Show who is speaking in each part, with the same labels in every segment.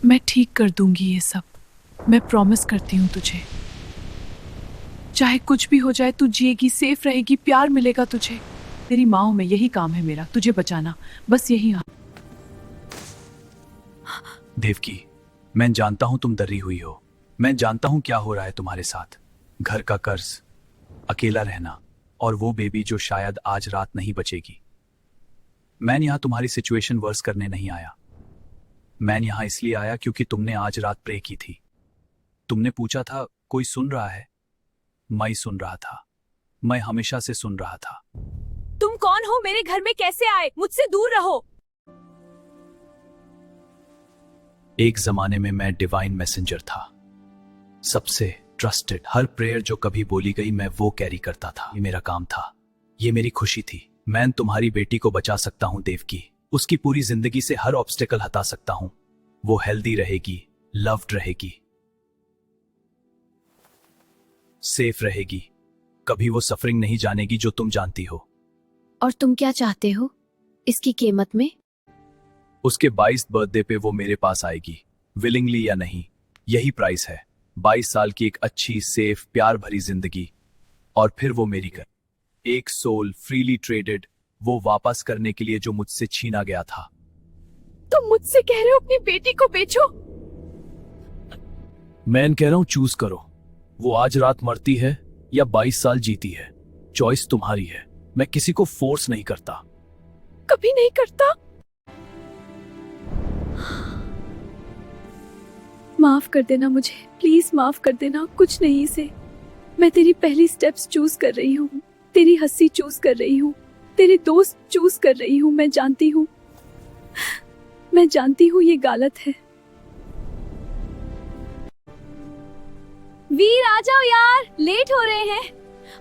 Speaker 1: मैं ठीक कर दूंगी ये सब। मैं प्रॉमिस करती हूँ तुझे। चाहे कुछ भी हो जाए तू जिएगी, सेफ रहेगी, प्यार मिलेगा तुझे। तेरी माँ हूं मैं, यही काम है मेरा, तुझे बचाना, बस यही। हाँ
Speaker 2: देवकी, मैं जानता हूं तुम डरी हुई हो। मैं जानता हूं क्या हो रहा है तुम्हारे साथ। घर का कर्ज, अकेला रहना और वो बेबी जो शायद आज रात नहीं बचेगी। मैं यहाँ तुम्हारी सिचुएशन वर्स करने नहीं आया। मैं यहाँ इसलिए आया क्योंकि तुमने आज रात प्रे की थी। तुमने पूछा था कोई सुन रहा है। मैं ही सुन रहा था। मैं हमेशा से सुन रहा था।
Speaker 3: तुम कौन हो? मेरे घर में कैसे आए? मुझसे दूर रहो।
Speaker 2: एक जमाने में मैं डिवाइन मैसेंजर था, सबसे ट्रस्टेड। हर प्रेयर जो कभी बोली गई मैं वो कैरी करता था। ये मेरा काम था, ये मेरी खुशी थी। मैं तुम्हारी बेटी को बचा सकता हूँ देवकी। उसकी पूरी जिंदगी से हर ऑब्स्टेकल हटा सकता हूँ। वो हेल्दी रहेगी, लव्ड रहेगी, सेफ रहेगी। कभी वो सफरिंग नहीं जानेगी जो तुम जानती हो।
Speaker 3: और तुम क्या चाहते हो इसकी कीमत में?
Speaker 2: उसके 22 बर्थडे पे वो मेरे पास आएगी, विलिंगली या नहीं, यही प्राइस है। 22 साल की एक अच्छी, सेफ, प्यार भरी जिंदगी। और फिर वो मेरी कर एक सोल फ्रीली ट्रेडेड, वो वापस करने के लिए जो मुझसे छीना गया था।
Speaker 3: तुम मुझसे कह रहे हो अपनी बेटी को बेचो?
Speaker 2: मैं कह रहा हूं चूज करो, वो आज रात मरती है या 22 साल जीती है। चॉइस तुम्हारी है। मैं किसी को फोर्स नहीं करता।
Speaker 3: कभी नहीं करता। माफ कर देना मुझे, प्लीज माफ कर देना। कुछ नहीं से मैं तेरी पहली स्टेप्स चूज कर रही हूँ, तेरी हंसी चूज कर रही हूँ, तेरे दोस्त चूज कर रही हूँ। मैं जानती हूँ ये गलत है। वीर आ जाओ यार, लेट हो रहे हैं।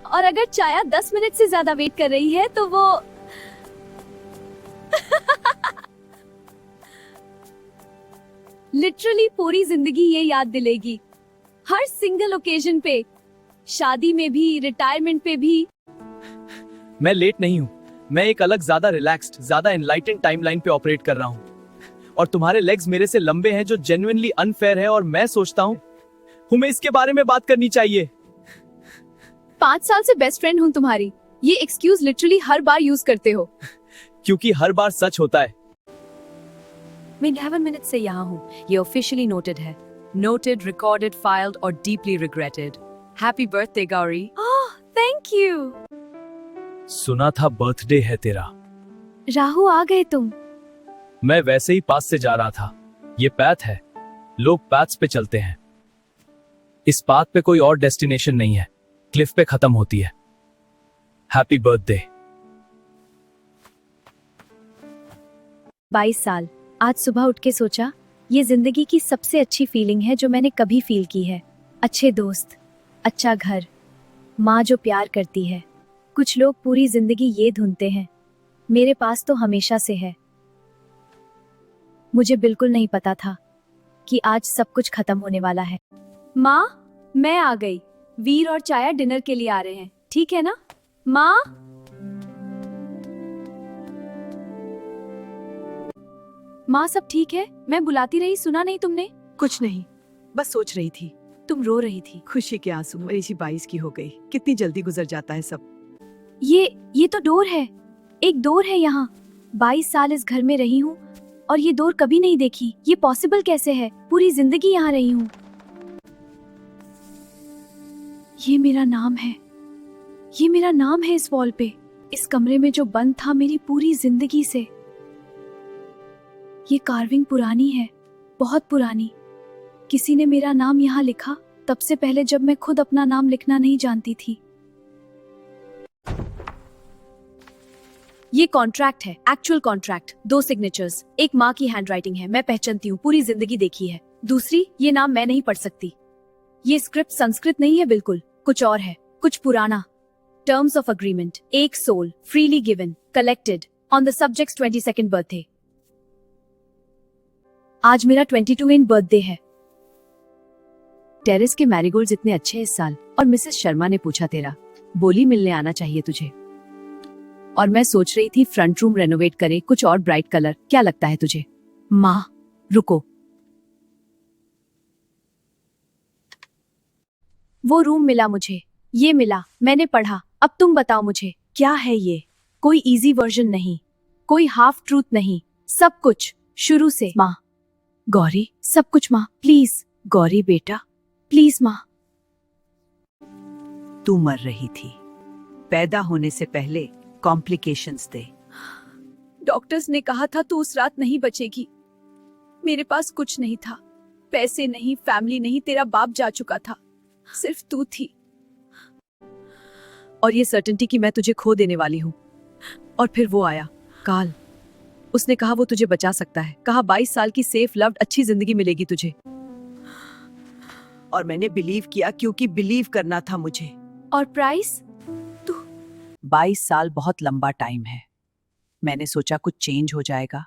Speaker 3: और अगर चाया 10 मिनट से ज्यादा वेट कर रही है तो वो लिटरली पूरी जिंदगी ये याद दिलेगी, हर सिंगल ओकेजन पे, शादी में भी, रिटायरमेंट पे भी।
Speaker 2: मैं लेट नहीं हूं। मैं एक अलग, ज्यादा रिलैक्स्ड, ज्यादा एनलाइटेंड टाइमलाइन पे ऑपरेट कर रहा हूं। और तुम्हारे लेग्स मेरे से लंबे हैं जो जेन्युइनली अनफेयर है। और मैं सोचता हूं हमें इसके बारे में बात करनी चाहिए।
Speaker 3: 5 साल से बेस्ट फ्रेंड हूँ तुम्हारी, ये एक्सक्यूज लिटरली हर बार यूज करते हो।
Speaker 2: क्योंकि हर बार सच होता है।
Speaker 4: मैं 11 मिनट से यहाँ हूँ। ये ऑफिशियली नोटेड है। नोटेड, रिकॉर्डेड, फाइल्ड और deeply regretted. Happy birthday Gauri.
Speaker 3: Thank you.
Speaker 2: सुना था बर्थडे है तेरा।
Speaker 3: राहु आ गए तुम।
Speaker 2: मैं वैसे ही पास से जा रहा था। ये पैथ है, लोग पैथ्स पे चलते हैं। इस पाथ पे कोई और डेस्टिनेशन नहीं है, क्लिफ पे खत्म होती है। Happy birthday.
Speaker 3: 22 साल। आज सुबह उठ के सोचा ये जिंदगी की सबसे अच्छी फीलिंग है जो मैंने कभी फील की है। अच्छे दोस्त, अच्छा घर, माँ जो प्यार करती है। कुछ लोग पूरी जिंदगी ये ढूंढते हैं, मेरे पास तो हमेशा से है। मुझे बिल्कुल नहीं पता था कि आज सब कुछ खत्म होने वाला है। माँ, मैं आ गई। वीर और चाया डिनर के लिए आ रहे हैं, ठीक है ना? माँ, माँ सब ठीक है? मैं बुलाती रही, सुना नहीं तुमने?
Speaker 1: कुछ नहीं, बस सोच रही थी।
Speaker 3: तुम रो रही थी।
Speaker 1: खुशी के आंसू। मेरी 22 की हो गई। कितनी जल्दी गुजर जाता है सब।
Speaker 3: ये तो डोर है, एक डोर है यहाँ। 22 साल इस घर में रही हूँ और ये डोर कभी नहीं देखी। ये पॉसिबल कैसे है? पूरी जिंदगी यहाँ रही हूँ। ये मेरा नाम है, ये मेरा नाम है इस वॉल पे, इस कमरे में जो बंद था मेरी पूरी जिंदगी से। ये कार्विंग पुरानी है, बहुत पुरानी। किसी ने मेरा नाम यहाँ लिखा तब से पहले, जब मैं खुद अपना नाम लिखना नहीं जानती थी। ये कॉन्ट्रैक्ट है, एक्चुअल कॉन्ट्रैक्ट। 2 सिग्नेचर्स, एक माँ की हैंडराइटिंग है, मैं पहचानती हूँ, पूरी जिंदगी देखी है। दूसरी, ये नाम मैं नहीं पढ़ सकती। ये स्क्रिप्ट संस्कृत नहीं है बिल्कुल, कुछ और है, कुछ पुराना। टर्म्स ऑफ अग्रीमेंट, एक soul freely given, collected on the subject's 22nd birthday. आज मेरा 22nd बर्थडे है। टेरेस के मैरीगोल्ड्स इतने अच्छे इस साल। और मिसेस शर्मा ने पूछा तेरा, बोली मिलने आना चाहिए तुझे। और मैं सोच रही थी फ्रंट रूम रेनोवेट करे, कुछ और ब्राइट कलर। क्या लगता है तुझे? माँ रुको, वो रूम मिला मुझे, ये मिला, मैंने पढ़ा। अब तुम बताओ मुझे क्या है ये? कोई इजी वर्जन नहीं, कोई हाफ ट्रूथ नहीं, सब कुछ शुरू से। माँ, गौरी, सब कुछ माँ, प्लीज। गौरी बेटा, प्लीज माँ।
Speaker 5: तू मर रही थी, पैदा होने से पहले कॉम्प्लिकेशंस थे।
Speaker 3: डॉक्टर्स ने कहा था तू उस रात नहीं बचेगी। मेरे पास कुछ नहीं था, पैसे नहीं, फैमिली नहीं, तेरा बाप जा चुका था, सिर्फ तू थी।
Speaker 4: और ये सर्टेनिटी कि मैं तुझे खो देने वाली हूँ। और फिर वो आया, काल। उसने कहा वो तुझे बचा सकता है, कहा 22 साल की सेफ लव्ड अच्छी जिंदगी मिलेगी तुझे।
Speaker 5: और मैंने बिलीव किया क्योंकि बिलीव करना था मुझे।
Speaker 3: और प्राइस?
Speaker 5: 22 साल बहुत लंबा टाइम है। मैंने सोचा कुछ चेंज हो जाएगा।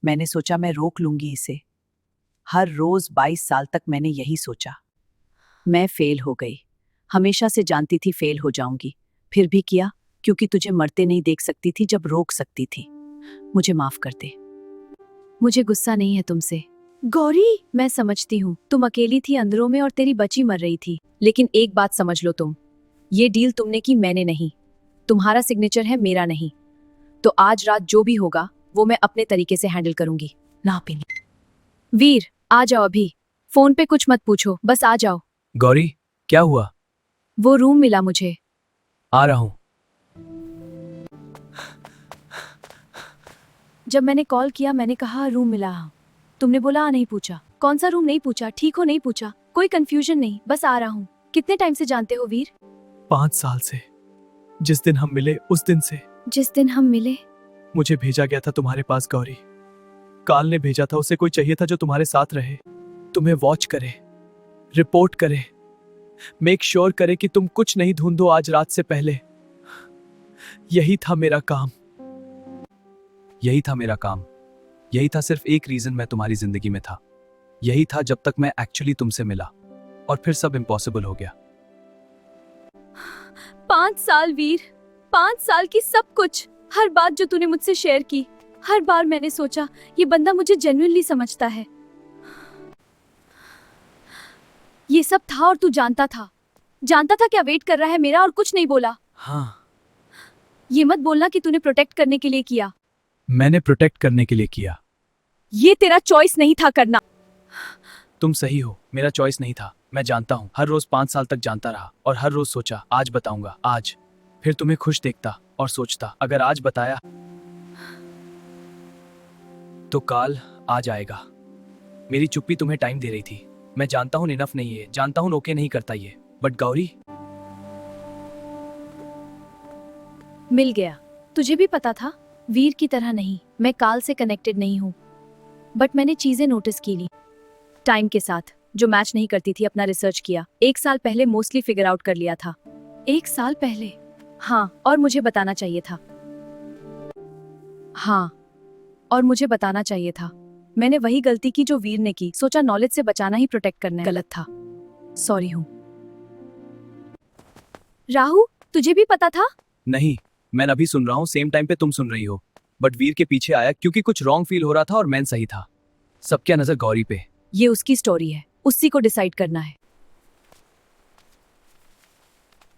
Speaker 5: मैंने सोचा मैं रोक लूंगी इसे। हर रोज 22 साल तक मैंने यही सोचा। मैं फेल हो गई, हमेशा से जानती थी फेल हो जाऊंगी, फिर भी किया क्योंकि तुझे मरते नहीं देख सकती थी जब रोक सकती थी। मुझे माफ कर दे।
Speaker 3: मुझे गुस्सा नहीं है तुमसे गौरी, मैं समझती हूँ तुम अकेली थी अंदरों में और तेरी बच्ची मर रही थी।
Speaker 4: लेकिन एक बात समझ लो तुम, ये डील तुमने की, मैंने नहीं। तुम्हारा सिग्नेचर है, मेरा नहीं। तो आज रात जो भी होगा वो मैं अपने तरीके से हैंडल करूंगी। ना पीनी।
Speaker 3: वीर, आ जाओ अभी। फोन पे कुछ मत पूछो, बस आ जाओ।
Speaker 2: गौरी, क्या हुआ?
Speaker 3: वो रूम मिला मुझे।
Speaker 2: आ रहा हूँ।
Speaker 3: जब मैंने कॉल किया मैंने कहा रूम मिला। तुमने बोला नहीं पूछा। कौन सा रूम नहीं पूछा, ठीक हो नहीं पूछा, कोई कंफ्यूजन नहीं, बस आ रहा हूँ। कितने टाइम से जानते हो वीर?
Speaker 2: 5 साल से, जिस दिन हम मिले उस दिन से।
Speaker 3: जिस दिन हम मिले?
Speaker 2: मुझे भेजा गया था तुम्हारे पास गौरी। काल ने भेजा था, उसे कोई चाहिए था जो तुम्हारे साथ रहे, तुम्हें वॉच करे, रिपोर्ट करे, मेक श्योर करे कि तुम कुछ नहीं ढूंढो आज रात से पहले। यही था मेरा काम, यही था मेरा काम, यही था सिर्फ एक रीजन मैं तुम्हारी जिंदगी में था। यही था जब तक मैं एक्चुअली तुमसे मिला, और फिर सब इम्पॉसिबल हो गया।
Speaker 3: 5 साल वीर, 5 साल की सब कुछ, हर बात जो तूने मुझसे शेयर की, हर बार मैंने सोचा ये बंदा मुझे जेन्युइनली समझता है। ये सब था और तू जानता था क्या वेट कर रहा है मेरा, और कुछ नहीं बोला।
Speaker 2: हाँ,
Speaker 3: ये मत बोलना कि तूने प्रोटेक्ट करने के लिए किया।
Speaker 2: मैंने प्रोटेक्ट करने के लिए किया।
Speaker 3: ये तेरा चॉइस नहीं था करना।
Speaker 2: तुम सही हो, मेरा चॉइस नहीं था, मैं जानता हूँ। हर रोज 5 साल तक जानता रहा और हर रोज सोचा आज बताऊंगा, आज। फिर तुम्हें खुश देखता और सोचता अगर आज बताया तो काल आ जाएगा। मेरी चुप्पी तुम्हें टाइम दे रही थी। मैं जानता हूँ इनफ नहीं है, जानता हूँ ओके नहीं करता ये, बट गौरी।
Speaker 3: मिल गया। तुझे भी पता था, वीर की तरह नहीं, मैं काल से कनेक्टेड नहीं हूँ, बट मैंने चीजें नोटिस की ली टाइम के साथ। जो मैच नहीं करती थी अपना रिसर्च किया, 1 साल पहले मोस्टली फिगर आउट कर लिया था। 1 साल पहले? हाँ, और मुझे बताना चाहिए था। हाँ, और मुझे बताना चाहिए था। मैंने वही गलती की जो वीर ने की, सोचा नॉलेज से बचाना ही प्रोटेक्ट करना है। गलत था, सॉरी हूँ। राहु, तुझे भी पता था?
Speaker 2: नहीं, मैं अभी सुन रहा हूँ, सेम टाइम पे तुम सुन रही हो, बट वीर के पीछे आया क्योंकि कुछ रॉन्ग फील हो रहा था और मैं सही था। सबके नजर गौरी पे।
Speaker 3: ये उसकी स्टोरी है, उसी को डिसाइड करना है।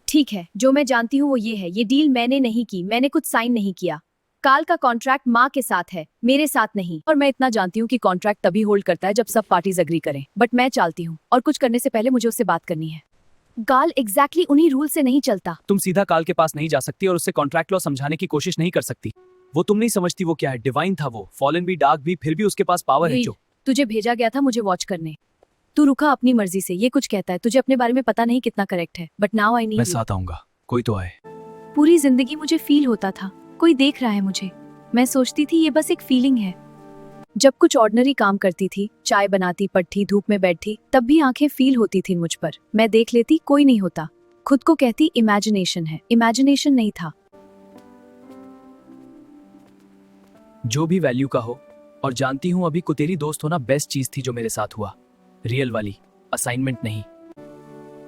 Speaker 3: ठीक है, जो मैं जानती हूँ वो ये है, ये डील मैंने नहीं की, मैंने कुछ साइन नहीं किया। काल का कॉन्ट्रैक्ट माँ के साथ है, मेरे साथ नहीं। और मैं इतना जानती हूँ कि कॉन्ट्रैक्ट तभी होल्ड करता है जब सब पार्टीज अग्री करें, बट मैं चालती हूँ और कुछ करने से पहले मुझे उससे बात करनी है। काल एग्जैक्टली उन्हीं रूल से नहीं चलता।
Speaker 2: तुम सीधा काल के पास नहीं जा सकती और उससे कॉन्ट्रैक्ट लॉ समझाने की कोशिश नहीं कर सकती। वो तुम नहीं समझती वो क्या है, डिवाइन था वो, फॉलन भी, डार्क भी, फिर भी उसके पास पावर है जो।
Speaker 3: तुझे भेजा गया था मुझे वॉच करने, तू रुका अपनी मर्जी से। ये कुछ कहता है, तुझे अपने बारे में पता नहीं कितना करेक्ट है, बट नाउ आई नीड।
Speaker 2: मैं साथ आऊंगा, कोई तो आए।
Speaker 3: पूरी जिंदगी मुझे फील होता था कोई देख रहा है मुझे। मैं सोचती थी ये बस एक फीलिंग है। जब कुछ ऑर्डिनरी काम करती थी, चाय बनाती, पढ़ती, धूप में बैठती, तब भी आंखें फील होती थी मुझ पर। मैं देख लेती, कोई नहीं होता। खुद को कहती इमेजिनेशन है, इमेजिनेशन नहीं था।
Speaker 2: जो भी वैल्यू का हो, और जानती हूँ अभी को तेरी दोस्त होना बेस्ट चीज थी जो मेरे साथ हुआ। रियल वाली, असाइनमेंट नहीं,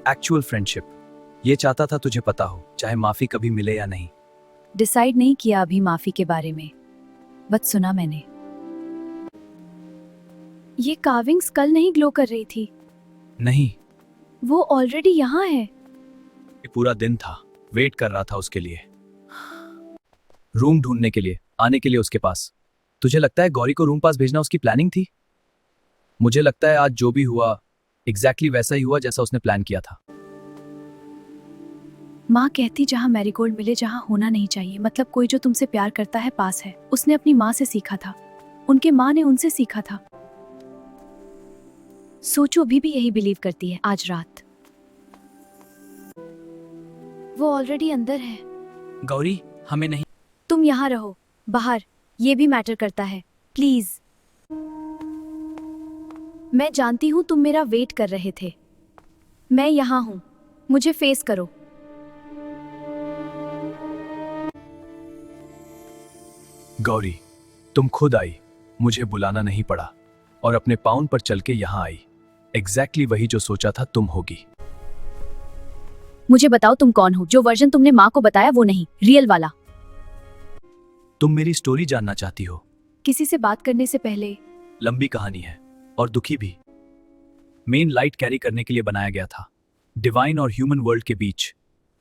Speaker 2: एक्चुअल फ्रेंडशिप। ये चाहता था तुझे पता हो, चाहे माफी कभी मिले या नहीं।
Speaker 3: डिसाइड नहीं किया अभी माफी के बारे में, बस सुना मैंने। ये कार्विंग्स कल नहीं ग्लो कर रही थी?
Speaker 2: नहीं,
Speaker 3: वो ऑलरेडी यहाँ है।
Speaker 2: ये पूरा दिन था, वेट कर रहा था उसके लिए, रूम ढूंढने के लिए, आने के लिए उसके पास। तुझे लगता है गौरी को रूम पास भेजना उसकी प्लानिंग थी? मुझे लगता है आज जो भी हुआ एग्जैक्टली वैसा ही हुआ जैसा उसने प्लान किया था।
Speaker 3: माँ कहती जहाँ मैरीगोल्ड मिले जहाँ होना नहीं चाहिए, मतलब कोई जो तुमसे प्यार करता है पास है। उसने अपनी माँ से सीखा था, उनके माँ ने उनसे सीखा था। सोचो अभी भी यही बिलीव करती है आज रात। वो ऑलरेडी अंदर है।
Speaker 2: गौरी, हमें नहीं।
Speaker 3: तुम यहाँ रहो, बाहर, ये भी मैटर करता है, प्लीज। मैं जानती हूँ तुम मेरा वेट कर रहे थे। मैं यहाँ हूँ, मुझे फेस करो।
Speaker 2: गौरी, तुम खुद आई, मुझे बुलाना नहीं पड़ा, और अपने पाँव पर चल के यहाँ आई। एग्जैक्टली वही जो सोचा था तुम होगी।
Speaker 3: मुझे बताओ तुम कौन हो? जो वर्जन तुमने माँ को बताया वो नहीं, रियल वाला।
Speaker 2: तुम मेरी स्टोरी जानना चाहती हो?
Speaker 3: किसी से बात करने से पहले।
Speaker 2: लंबी कहानी है और दुखी भी। मेन लाइट कैरी करने के लिए बनाया गया था, डिवाइन और ह्यूमन वर्ल्ड के बीच।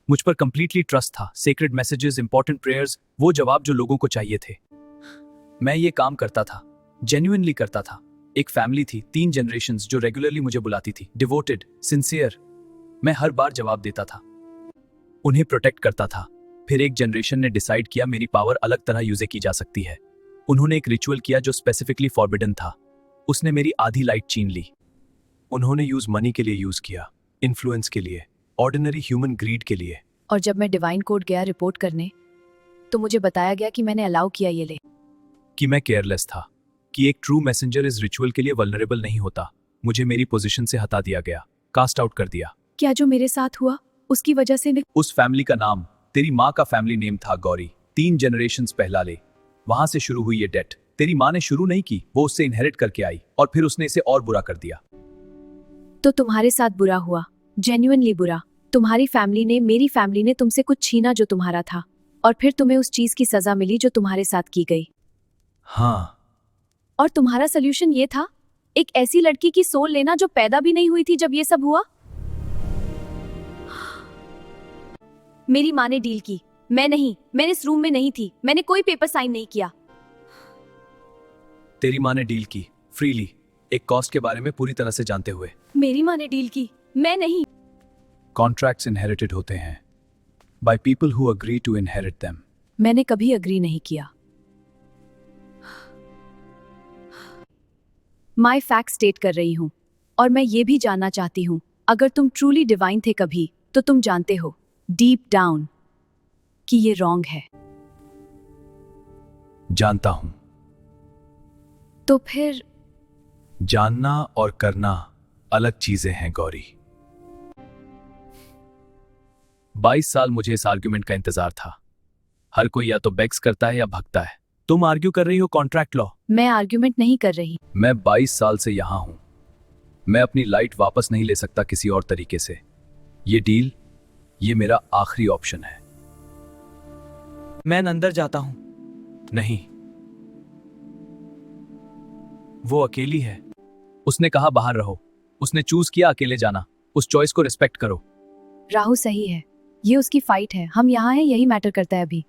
Speaker 2: मुझ पर कंप्लीटली ट्रस्ट था, सेक्रेड मैसेजेस, इंपॉर्टेंट प्रेयर्स, वो जवाब जो लोगों को चाहिए थे। मैं ये काम करता था, जेन्युइनली करता था। एक फैमिली थी, 3 जनरेशंस जो रेगुलरली मुझे बुलाती थी, डिवोटेड, सिंसियर। मैं हर बार जवाब देता था, उन्हें प्रोटेक्ट करता था। फिर एक जनरेशन ने डिसाइड किया मेरी पावर अलग तरह यूज की जा सकती है। उन्होंने एक रिचुअल किया जो स्पेसिफिकली फॉरबिडन था। उसने मेरी आधी लाइट छीन ली। उन्होंने यूज मनी के लिए यूज किया, इन्फ्लुएंस के लिए, ऑर्डिनरी ह्यूमन ग्रीड के लिए।
Speaker 3: और जब मैं डिवाइन कोड गया रिपोर्ट करने, तो मुझे बताया गया कि मैंने अलाउ किया ये ले।
Speaker 2: कि मैं केयरलेस था, कि एक ट्रू मैसेंजर इस रिचुअल के लिए वल्नरेबल नहीं होता। मुझे मेरी पोजीशन से हटा दिया गया, कास्ट आउट कर दिया।
Speaker 3: क्या जो मेरे साथ हुआ उसकी वजह से
Speaker 2: उस फैमिली का नाम तेरी माँ का फैमिली नेम था, गौरी। 3 जनरेशंस पहला ले, वहां से शुरू हुई ये डेट। तेरी माँ ने शुरू नहीं की, वो उससे इनहेरिट करके आई, और फिर उसने इसे और बुरा कर दिया।
Speaker 3: तो तुम्हारे साथ बुरा हुआ, जेन्युइनली बुरा। तुम्हारी फैमिली ने, मेरी फैमिली ने तुमसे कुछ छीना जो तुम्हारा था, और फिर तुम्हें उस चीज की सजा मिली जो तुम्हारे साथ की गई।
Speaker 2: हाँ,
Speaker 3: और तुम्हारा सोल्यूशन ये था, एक ऐसी लड़की की सोल लेना जो पैदा भी नहीं हुई थी जब ये सब हुआ। मेरी माँ ने डील की, मैं नहीं। मैंने इस रूम में नहीं थी, मैंने कोई पेपर साइन नहीं किया।
Speaker 2: तेरी माँ ने डील की, फ्रीली, एक कॉस्ट के बारे में पूरी तरह से जानते हुए।
Speaker 3: मेरी माँ ने डील की, मैं नहीं।
Speaker 2: कॉन्ट्रैक्ट्स इनहेरिटेड होते हैं by people who agree to inherit them.
Speaker 3: मैंने कभी अग्री नहीं किया। मैं फैक्ट स्टेट कर रही हूं, और मैं ये भी जानना चाहती हूं, अगर तुम ट्रूली डिवाइन थे कभी, तो तुम जानते हो डीप डाउन कि ये रॉन्ग है।
Speaker 2: जानता हूं।
Speaker 3: तो फिर
Speaker 2: जानना और करना अलग चीजें हैं, गौरी। 22 साल मुझे इस आर्ग्यूमेंट का इंतजार था। हर कोई या तो बेग्स करता है या भगता है। तुम आर्ग्यू कर रही हो कॉन्ट्रैक्ट लॉ।
Speaker 3: मैं आर्ग्यूमेंट नहीं कर रही।
Speaker 2: मैं 22 साल से यहां हूं। मैं अपनी लाइट वापस नहीं ले सकता किसी और तरीके से। ये डील, ये मेरा आखिरी ऑप्शन है।
Speaker 6: मैं अंदर जाता हूं।
Speaker 2: नहीं, वो अकेली है। उसने कहा बाहर रहो। उसने चूज किया अकेले जाना। उस चॉइस को रिस्पेक्ट करो।
Speaker 3: राहु सही है, ये उसकी फाइट है। हम यहाँ हैं, यही मैटर करता है अभी।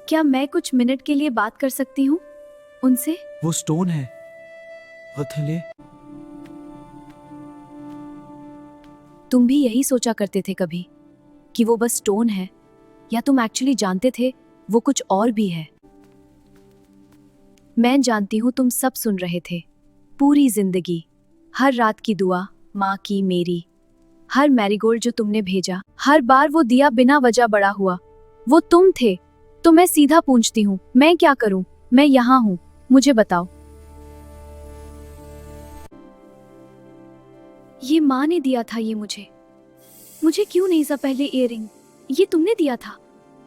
Speaker 3: क्या मैं कुछ मिनट के लिए बात कर सकती हूँ उनसे?
Speaker 6: वो स्टोन है, हथेली।
Speaker 3: तुम भी यही सोचा करते थे कभी कि वो बस स्टोन है, या तुम एक्चुअली जानते थे वो कुछ और भी है? मैं जानती हूँ तुम सब सुन रहे थे पूरी जिंदगी, हर रात की दुआ, माँ की, मेरी, हर मैरीगोल्ड जो तुमने भेजा, हर बार वो दिया बिना वजह बड़ा हुआ, वो तुम थे। तो मैं सीधा पूछती हूँ, मैं क्या करूं? मैं यहाँ हूँ, मुझे बताओ। ये माँ ने दिया था ये मुझे क्यों नहीं सा पहले इयररिंग? ये तुमने दिया था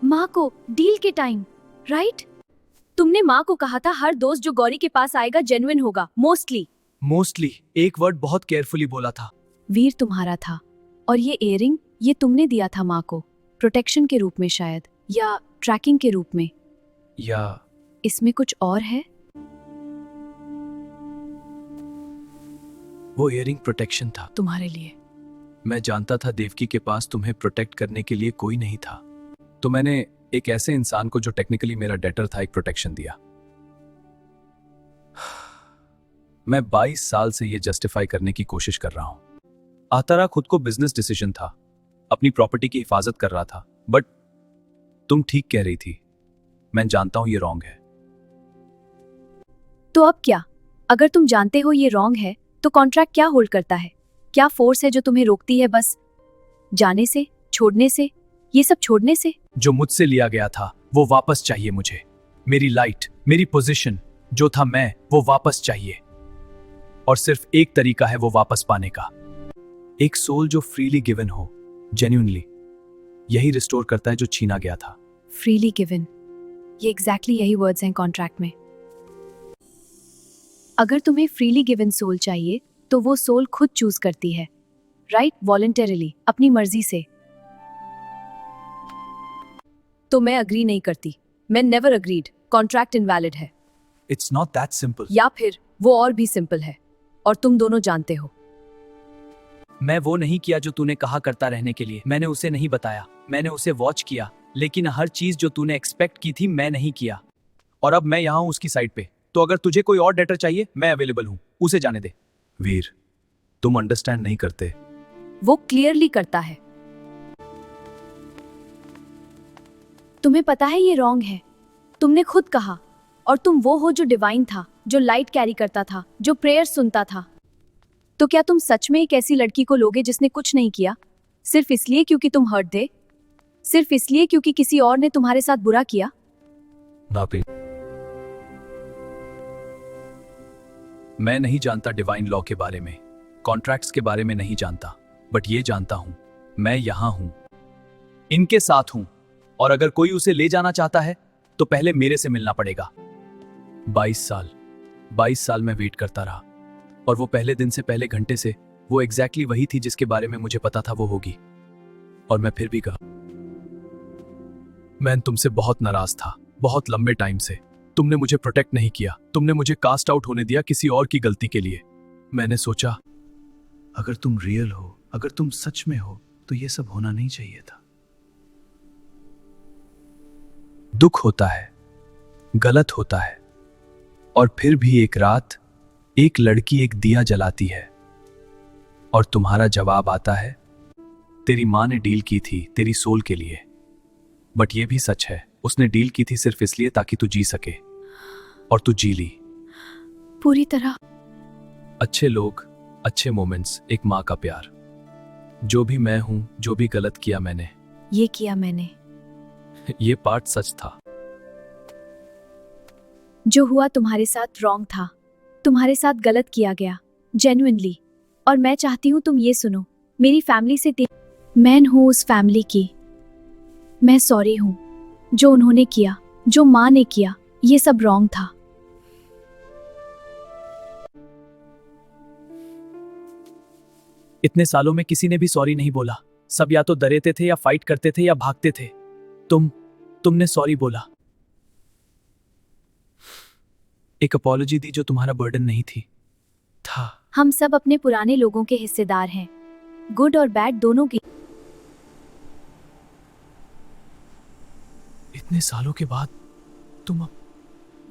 Speaker 3: माँ को डील के टाइम, राइट? तुमने माँ को कहा था हर दोस्त जो गौरी के पास आएगा जेन्युइन होगा, मोस्टली।
Speaker 2: एक वर्ड बहुत केयरफुली बोला था।
Speaker 3: वीर तुम्हारा था, और ये इयररिंग ये तुमने दिया था माँ को, प्रोटेक्शन के रूप में शायद, या ट्रैकिंग के रूप में,
Speaker 2: या
Speaker 3: इसमें कुछ और है?
Speaker 2: वो इयरिंग प्रोटेक्शन था।
Speaker 1: तुम्हारे लिए।
Speaker 2: मैं जानता था देवकी के पास तुम्हें प्रोटेक्ट करने के लिए कोई नहीं था, तो मैंने एक ऐसे इंसान को जो टेक्निकली मेरा डेटर था एक प्रोटेक्शन दिया। मैं 22 साल से ये जस्टिफाई करने की कोशिश कर रहा हूं। आतारा खुद को बिजनेस डिसीजन था, अपनी प्रॉपर्टी की हिफाजत कर रहा था, बट तुम ठीक कह रही थी। मैं जानता हूं ये रॉन्ग है।
Speaker 3: तो अब क्या? अगर तुम जानते हो ये रॉन्ग है तो कॉन्ट्रैक्ट क्या होल्ड करता है? क्या फोर्स है जो तुम्हें रोकती है बस जाने से, छोड़ने से, ये सब छोड़ने से?
Speaker 2: जो मुझसे लिया गया था वो वापस चाहिए मुझे। मेरी लाइट, मेरी पोजीशन, जो था मैं, वो वापस चाहिए। और सिर्फ एक तरीका है वो वापस पाने का। एक सोल जो फ्रीली गिवन हो, जेन्युइनली, यही रिस्टोर करता है जो छीना गया था।
Speaker 3: फ्रीली गिवन, ये एग्जैक्टली यही वर्ड्स हैं कॉन्ट्रैक्ट में। अगर तुम्हें फ्रीली गिवन सोल चाहिए तो वो सोल खुद चूज करती है, राइट? वॉलंटरीली, अपनी मर्जी से। तो मैं अग्री नहीं करती। मैं नेवर अग्रीड। कॉन्ट्रैक्ट इनवैलिड है।
Speaker 2: It's not that simple.
Speaker 3: या फिर वो और भी सिंपल है और तुम दोनों जानते हो।
Speaker 6: मैं वो नहीं किया जो तूने कहा करता रहने के लिए। मैंने उसे नहीं बताया, मैंने उसे वॉच किया, लेकिन हर चीज जो तूने एक्सपेक्ट की थी मैं नहीं किया।
Speaker 2: और अब मैं यहां हूं उसकी साइड पे। तो अगर तुझे कोई और डेटर चाहिए, मैं अवेलेबल हूं, उसे जाने दे। वीर, तुम अंडरस्टैंड नहीं करते।
Speaker 3: वो क्लियरली करता है। तुम्हें पता है ये रॉन्ग है। तुमने खुद कहा। और तुम वो हो जो डिवाइन था, जो लाइट कैरी करता था, जो प्रेयर सुनता था। तो क्या तुम सच में एक ऐसी लड़की को लोगे जिसने कुछ नहीं किया, सिर्फ इसलिए क्योंकि तुम हर्ट थे? सिर्फ इसलिए क्योंकि किसी और ने तुम्हारे साथ बुरा किया?
Speaker 2: नापी, मैं नहीं जानता डिवाइन लॉ के बारे में, कॉन्ट्रैक्ट्स के बारे में नहीं जानता, बट ये जानता हूं, मैं यहां हूं, इनके साथ हूं, और अगर कोई उसे ले जाना चाहता है तो पहले मेरे से मिलना पड़ेगा। 22 साल मैं वेट करता रहा, और वो पहले दिन से पहले घंटे से वो एग्जैक्टली वही थी जिसके बारे में मुझे पता था वो होगी। और मैं फिर भी कहा, मैं तुमसे बहुत नाराज था, बहुत लंबे टाइम से। तुमने मुझे प्रोटेक्ट नहीं किया, तुमने मुझे कास्ट आउट होने दिया किसी और की गलती के लिए। मैंने सोचा, अगर तुम रियल हो, अगर तुम सच में हो, तो ये सब होना नहीं चाहिए था। दुख होता है, गलत होता है, और फिर भी एक रात एक लड़की एक दिया जलाती है और तुम्हारा जवाब आता है, तेरी मां ने डील की थी तेरी सोल के लिए। बट ये भी सच है, उसने डील की थी सिर्फ इसलिए ताकि तू जी सके, और तू जी ली।
Speaker 3: पूरी तरह।
Speaker 2: अच्छे लोग, अच्छे मोमेंट्स, एक मां का प्यार। जो भी मैं हूं, जो भी गलत किया मैंने,
Speaker 3: ये किया मैंने।
Speaker 2: ये पार्ट सच था।
Speaker 3: जो हुआ तुम्हारे साथ रॉन्ग था, तुम्हारे साथ गलत किया गया, जेन्युइनली। और मैं चाहती हूँ तुम ये सुनो, मेरी फैमिली से मैं हूँ उस फैमिली की। मैं सॉरी हूँ। जो उन्होंने किया, जो माँ ने किया, ये सब रॉन्ग था।
Speaker 6: इतने सालों में किसी ने भी सॉरी नहीं बोला। सब या तो डरे थे या फाइट करते थे या भागते थे। तुमने सॉरी बोला।
Speaker 2: एक अपॉलॉजी दी जो तुम्हारा बर्डन नहीं थी। था।
Speaker 3: हम सब अपने पुराने लोगों के हिस्सेदार हैं, गुड और बैड दोनों की।
Speaker 2: इतने सालों के बाद तुम अब।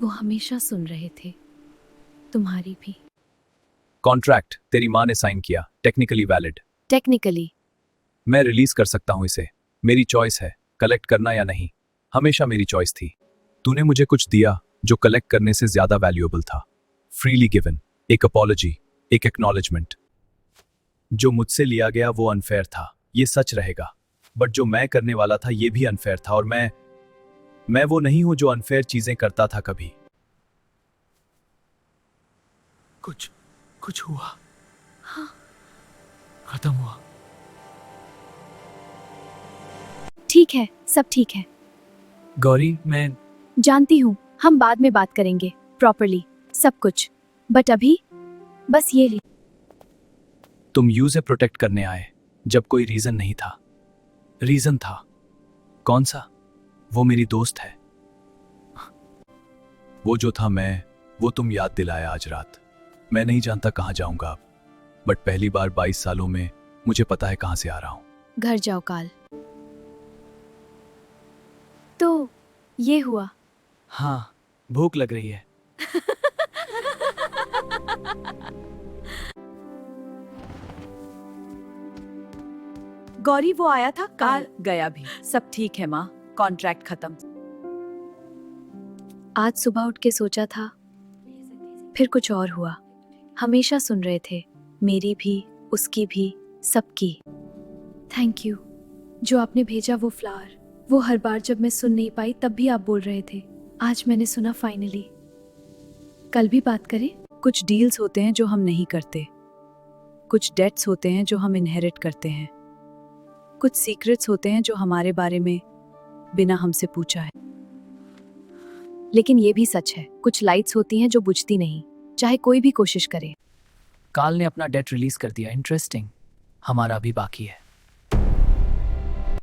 Speaker 3: वो हमेशा सुन रहे थे, तुम्हारी भी।
Speaker 2: कॉन्ट्रैक्ट तेरी मां ने साइन किया, टेक्निकली वैलिड।
Speaker 3: टेक्निकली।
Speaker 2: मैं रिलीज कर सकता हूं इसे, मेरी चॉइस है, कलेक्ट करना या नहीं, हमेशा मेरी चॉइस थी। तूने मुझे कुछ दिया जो कलेक्ट करने से ज्यादा वैल्यूएबल था। फ्रीली गिवन, एक अपॉलॉजी, एक एक्नॉलेजमेंट। जो मुझसे लिया गया वो अनफेयर था, ये सच रहेगा, बट जो मैं करने वाला था ये भी अनफेयर था, और मैं वो नहीं हूं जो अनफेयर चीजें करता था कभी। कुछ हुआ।
Speaker 3: हाँ।
Speaker 2: खत्म हुआ।
Speaker 3: ठीक है, सब ठीक है।
Speaker 2: गौरी, मैं
Speaker 3: जानती हूँ, हम बाद में बात करेंगे प्रॉपरली, सब कुछ। बट अभी बस ये ली।
Speaker 2: तुम यू से प्रोटेक्ट करने आए जब कोई रीजन नहीं था। रीजन था। कौन सा? वो मेरी दोस्त है। वो जो था मैं, वो तुम याद दिलाया आज रात। मैं नहीं जानता कहां जाऊंगा अब, बट पहली बार 22 सालों में मुझे पता है कहां से आ रहा हूं।
Speaker 3: घर जाओ काल। तो ये हुआ।
Speaker 6: हाँ, भूख लग रही है।
Speaker 5: गौरी वो आया था काल गया भी। सब ठीक है माँ, कॉन्ट्रैक्ट खत्म।
Speaker 3: आज सुबह उठ के सोचा था, फिर कुछ और हुआ। हमेशा सुन रहे थे, मेरी भी, उसकी भी, सबकी। थैंक यू जो आपने भेजा वो फ्लावर। वो हर बार जब मैं सुन नहीं पाई तब भी आप बोल रहे थे। आज मैंने सुना फाइनली। कल भी बात करें।
Speaker 5: कुछ डील्स होते हैं जो हम नहीं करते, कुछ डेट्स होते हैं जो हम इनहेरिट करते हैं, कुछ सीक्रेट्स होते हैं जो हमारे बारे में बिना हमसे पूछा है।
Speaker 3: लेकिन ये भी सच है, कुछ लाइट्स होती हैं जो बुझती नहीं, चाहे कोई भी कोशिश करे।
Speaker 6: काल ने अपना डेट रिलीज कर दिया। इंटरेस्टिंग। हमारा अभी बाकी है।